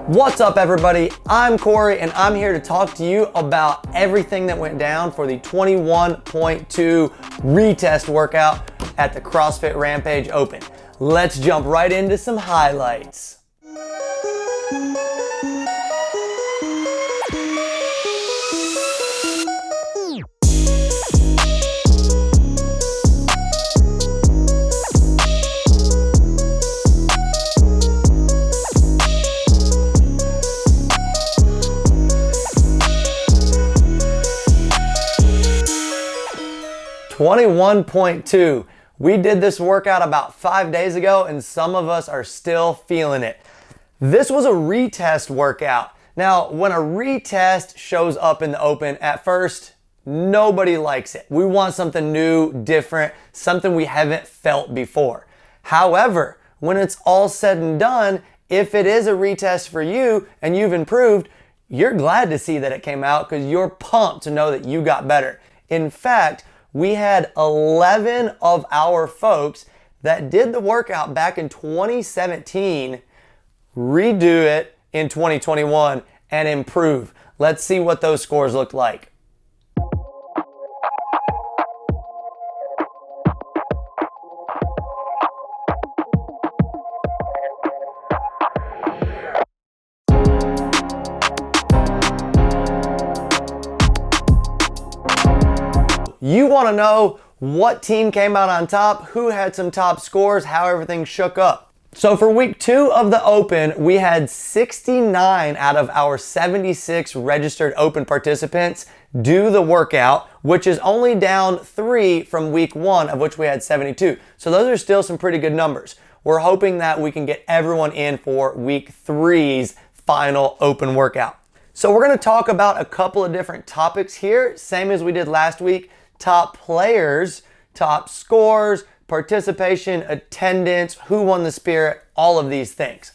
What's up, everybody? I'm Corey and I'm here to talk to you about everything that went down for the 21.2 retest workout at the CrossFit Rampage Open. Let's jump right into some highlights. .2. We did this workout about 5 days ago and some of us are still feeling it. This was a retest workout. Now, when a retest shows up in the open, at first, nobody likes it. We want something new, different, something we haven't felt before. However, when it's all said and done, if it is a retest for you and you've improved, you're glad to see that it came out because you're pumped to know that you got better. In fact, we had 11 of our folks that did the workout back in 2017 redo it in 2021 and improve. Let's see what those scores looked like. You want to know what team came out on top, who had some top scores, how everything shook up. So for week 2 of the Open, we had 69 out of our 76 registered Open participants do the workout, which is only down 3 from week 1, of which we had 72. So those are still some pretty good numbers. We're hoping that we can get everyone in for week 3's final Open workout. So we're going to talk about a couple of different topics here, same as we did last week. Top players, top scores, participation, attendance, who won the spirit, all of these things.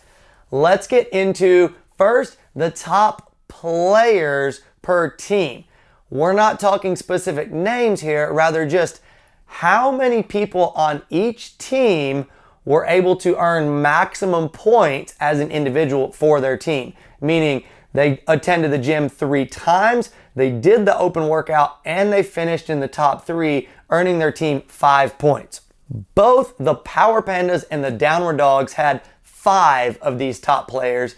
Let's get into first the top players per team. We're not talking specific names here, rather just how many people on each team were able to earn maximum points as an individual for their team, meaning they attended the gym 3 times, they did the Open workout, and they finished in the top 3, earning their team 5 points. Both the Power Pandas and the Downward Dogs had 5 of these top players,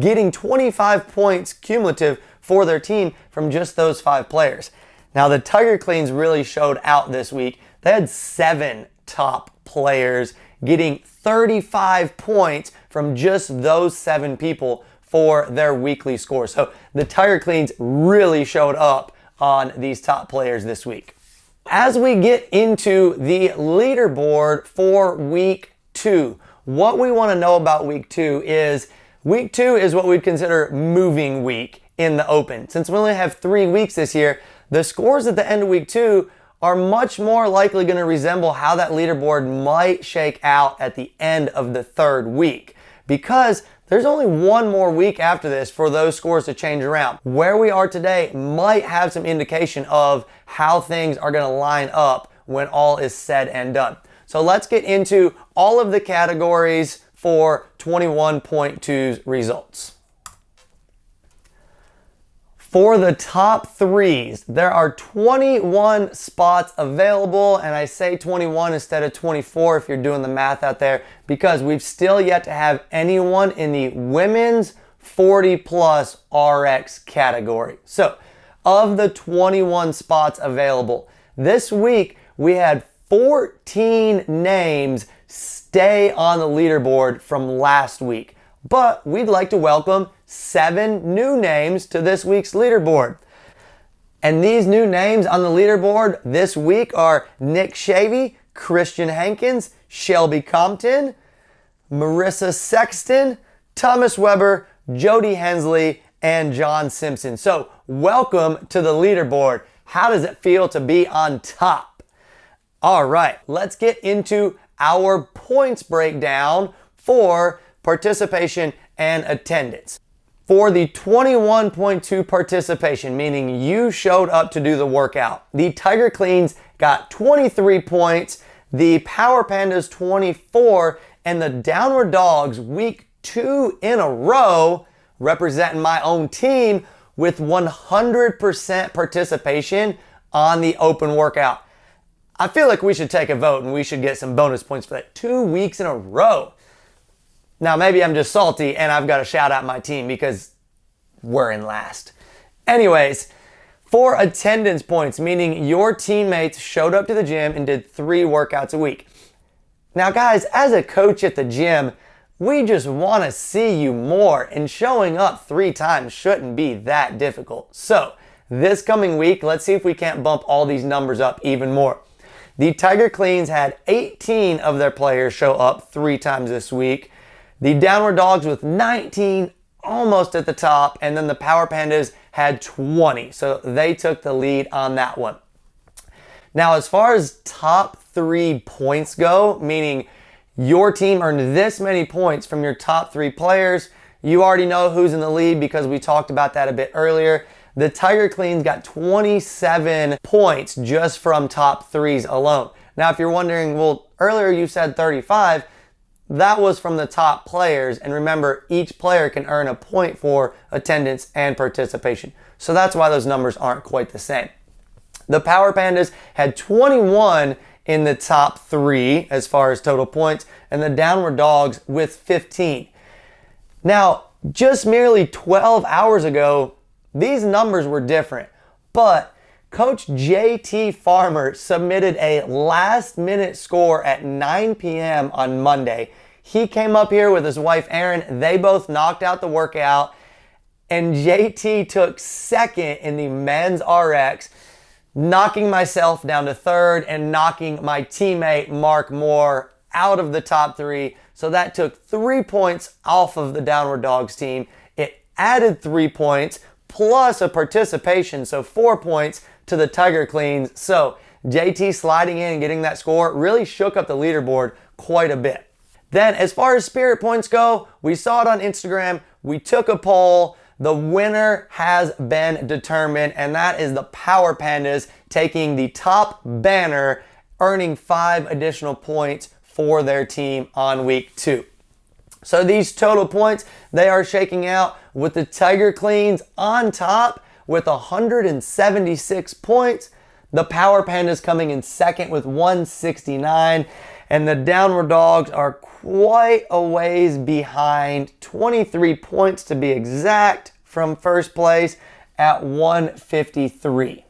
getting 25 points cumulative for their team from just those 5 players. Now the Tiger Cleans really showed out this week. They had 7 top players getting 35 points from just those 7 people for their weekly score. So the Tiger Cleans really showed up on these top players this week. As we get into the leaderboard for week 2, what we want to know about week 2 is what we'd consider moving week in the Open. Since we only have 3 weeks this year, the scores at the end of week 2 are much more likely going to resemble how that leaderboard might shake out at the end of the 3rd week, because there's only 1 more week after this for those scores to change around. Where we are today might have some indication of how things are going to line up when all is said and done. So let's get into all of the categories for 21.2's results. For the top 3s, there are 21 spots available, and I say 21 instead of 24 if you're doing the math out there, because we've still yet to have anyone in the women's 40 plus RX category. So, of the 21 spots available, this week we had 14 names stay on the leaderboard from last week, but we'd like to welcome 7 new names to this week's leaderboard. And these new names on the leaderboard this week are Nick Shavy, Christian Hankins, Shelby Compton, Marissa Sexton, Thomas Weber, Jody Hensley, and John Simpson. So welcome to the leaderboard. How does it feel to be on top? All right, let's get into our points breakdown for participation and attendance. For the 21.2 participation, meaning you showed up to do the workout, the Tiger Cleans got 23 points, the Power Pandas 24, and the Downward Dogs week 2 in a row representing my own team with 100% participation on the open workout. I feel like we should take a vote and we should get some bonus points for that. 2 weeks in a row. Now, maybe I'm just salty and I've got to shout out my team because we're in last. Anyways, for attendance points, meaning your teammates showed up to the gym and did 3 workouts a week. Now, guys, as a coach at the gym, we just want to see you more, and showing up 3 times shouldn't be that difficult. So, this coming week, let's see if we can't bump all these numbers up even more. The Tiger Cleans had 18 of their players show up 3 times this week. The Downward Dogs with 19, almost at the top, and then the Power Pandas had 20. So they took the lead on that one. Now, as far as top 3 points go, meaning your team earned this many points from your top 3 players, you already know who's in the lead because we talked about that a bit earlier. The Tiger Cleans got 27 points just from top 3s alone. Now, if you're wondering, well, earlier you said 35, that was from the top players. And remember, each player can earn a point for attendance and participation. So that's why those numbers aren't quite the same. The Power Pandas had 21 in the top 3 as far as total points, and the Downward Dogs with 15. Now, just merely 12 hours ago, these numbers were different, but Coach JT Farmer submitted a last-minute score at 9 p.m. on Monday. He came up here with his wife, Erin. They both knocked out the workout, and JT took second in the men's RX, knocking myself down to 3rd and knocking my teammate, Mark Moore, out of the top 3. So that took 3 points off of the Downward Dogs team. It added 3 points plus a participation, so 4 points to the Tiger Cleans. So JT sliding in and getting that score really shook up the leaderboard quite a bit. Then as far as spirit points go, we saw it on Instagram. We took a poll. The winner has been determined, and that is the Power Pandas taking the top banner, earning 5 additional points for their team on week 2. So these total points, they are shaking out with the Tiger Cleans on top with 176 points. The Power Pandas coming in second with 169. And the Downward Dogs are quite a ways behind, 23 points to be exact, from first place at 153.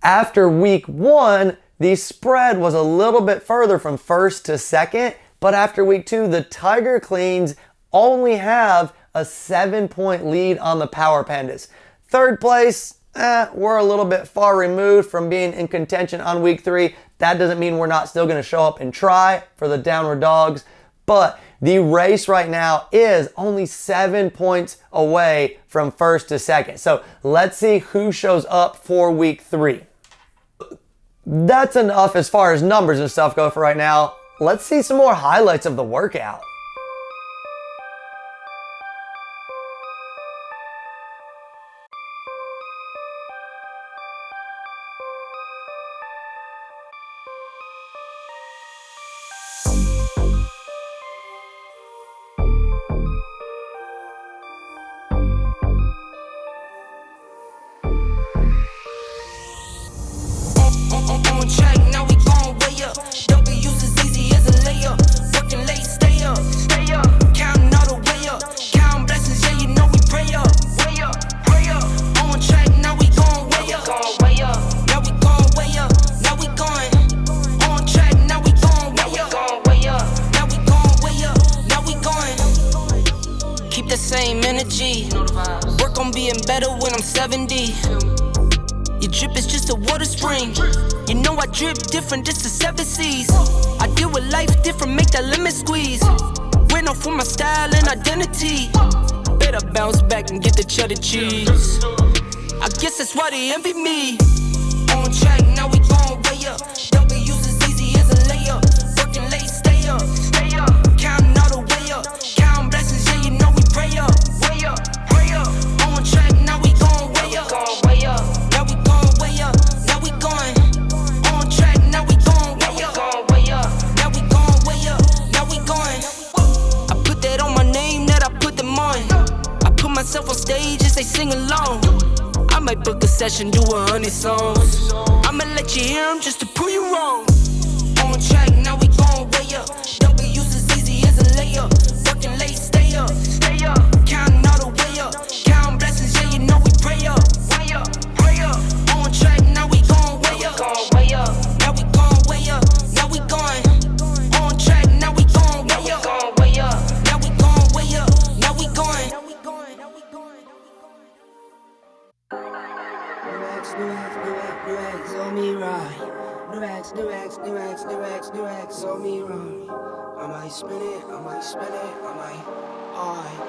After week 1, the spread was a little bit further from first to second, but after week 2, the Tiger Cleans only have a 7-point lead on the Power Pandas. Third place, we're a little bit far removed from being in contention on week 3. That doesn't mean we're not still going to show up and try for the Downward Dogs, but the race right now is only 7 points away from first to second. So let's see who shows up for week 3. That's enough as far as numbers and stuff go for right now. Let's see some more highlights of the workout. Same energy. Work on being better when I'm 70. Your drip is just a water spring. You know I drip different, just the 7 C's. I deal with life different, make that limit squeeze. Went off for my style and identity. Better bounce back and get the cheddar cheese. I guess that's why they envy me. On track, now we gon' way up. W's as easy as a layup. Working late, stay up. Counting all the way up. Counting blessings, yeah, you know we pray up. Way up, pray up. On track, now we gon' way up. Now we gon' way up. Now we going. On track, now we gon' way up. Now we gon' way up. Now we going. I put that on my name that I put them on. might book a session, do 100 songs. I'ma let you hear them just to prove you wrong. On track, now we gon' way up. W's as easy as a layup. Working late, stay up. Counting all the way up. Counting blessings, yeah, you know we pray up. Way up. On track, now we gon' way up. Now we gon' way up. Now we going. On track, now we gon' way up. Now we gon' way up. Now we going. New X on me right. New X on me right. I might spin it, I might. Alright.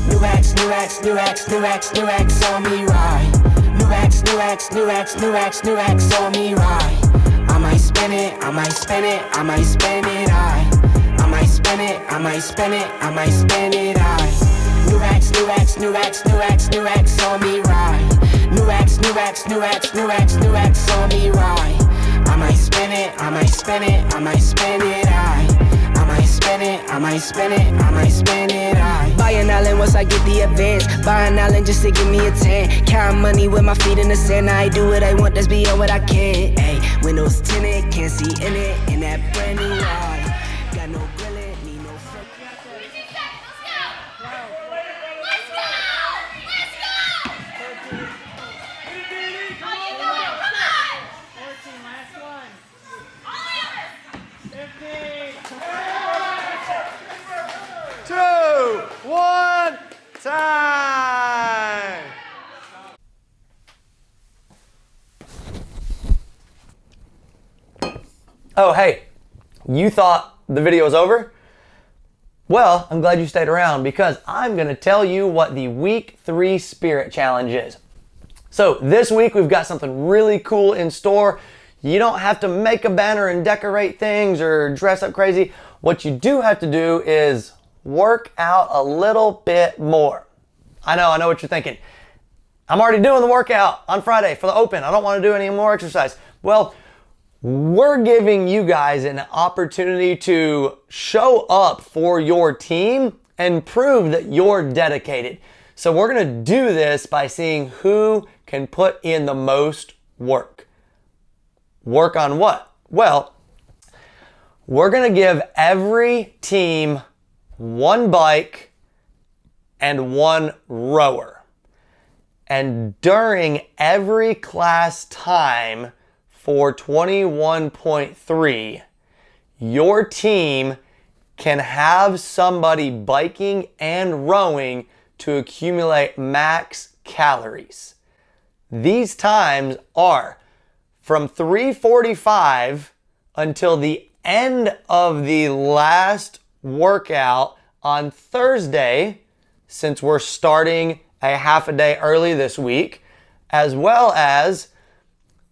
New X on me right. New X on me right. I might spin it, I might spin it. I might spin it, I might spin it. New X on me right. New X on me right. I might spin it, I might spin it. I might spin it. Buy an island once I get the advance. Buy an island just to give me a 10. Count money with my feet in the sand. I do what I want, that's beyond what I can. Ay, windows tinted, can't see in it. In that brand new ride. Got no grilling, need no fuck. One time. Oh, hey, you thought the video was over? Well, I'm glad you stayed around because I'm going to tell you what the week 3 spirit challenge is. So this week we've got something really cool in store. You don't have to make a banner and decorate things or dress up crazy. What you do have to do is work out a little bit more. I know what you're thinking. I'm already doing the workout on Friday for the open. I don't want to do any more exercise. Well, we're giving you guys an opportunity to show up for your team and prove that you're dedicated. So we're going to do this by seeing who can put in the most work. Work on what? Well, we're going to give every team 1 bike and 1 rower. And during every class time for 21.3, your team can have somebody biking and rowing to accumulate max calories. These times are from 3:45 until the end of the last workout on Thursday, since we're starting a half a day early this week, as well as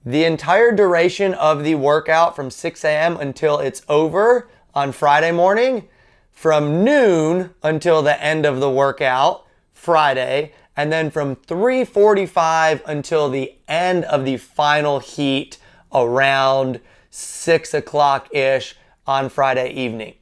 the entire duration of the workout from 6 a.m. until it's over on Friday morning, from noon until the end of the workout Friday, and then from 3:45 until the end of the final heat around 6 o'clock-ish on Friday evening.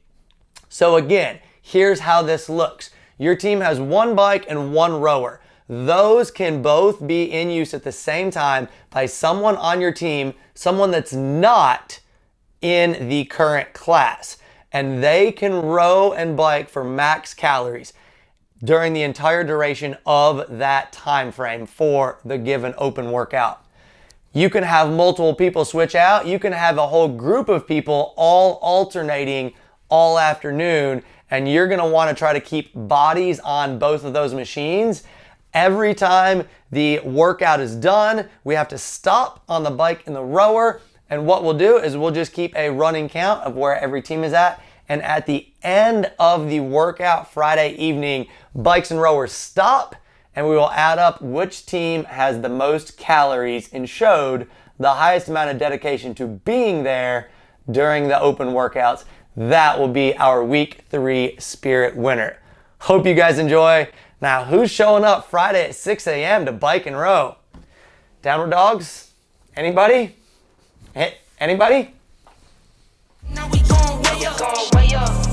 So again, here's how this looks. Your team has 1 bike and 1 rower. Those can both be in use at the same time by someone on your team, someone that's not in the current class. And they can row and bike for max calories during the entire duration of that time frame for the given open workout. You can have multiple people switch out. You can have a whole group of people all alternating all afternoon, and you're going to want to try to keep bodies on both of those machines. Every time the workout is done, we have to stop on the bike and the rower, and what we'll do is we'll just keep a running count of where every team is at, and at the end of the workout Friday evening, bikes and rowers stop, and we will add up which team has the most calories and showed the highest amount of dedication to being there during the open workouts. That will be our week 3 spirit winner. Hope you guys enjoy. Now, who's showing up Friday at 6 a.m. to bike and row? Downward dogs? Anybody? Anybody? Now we gon' way up.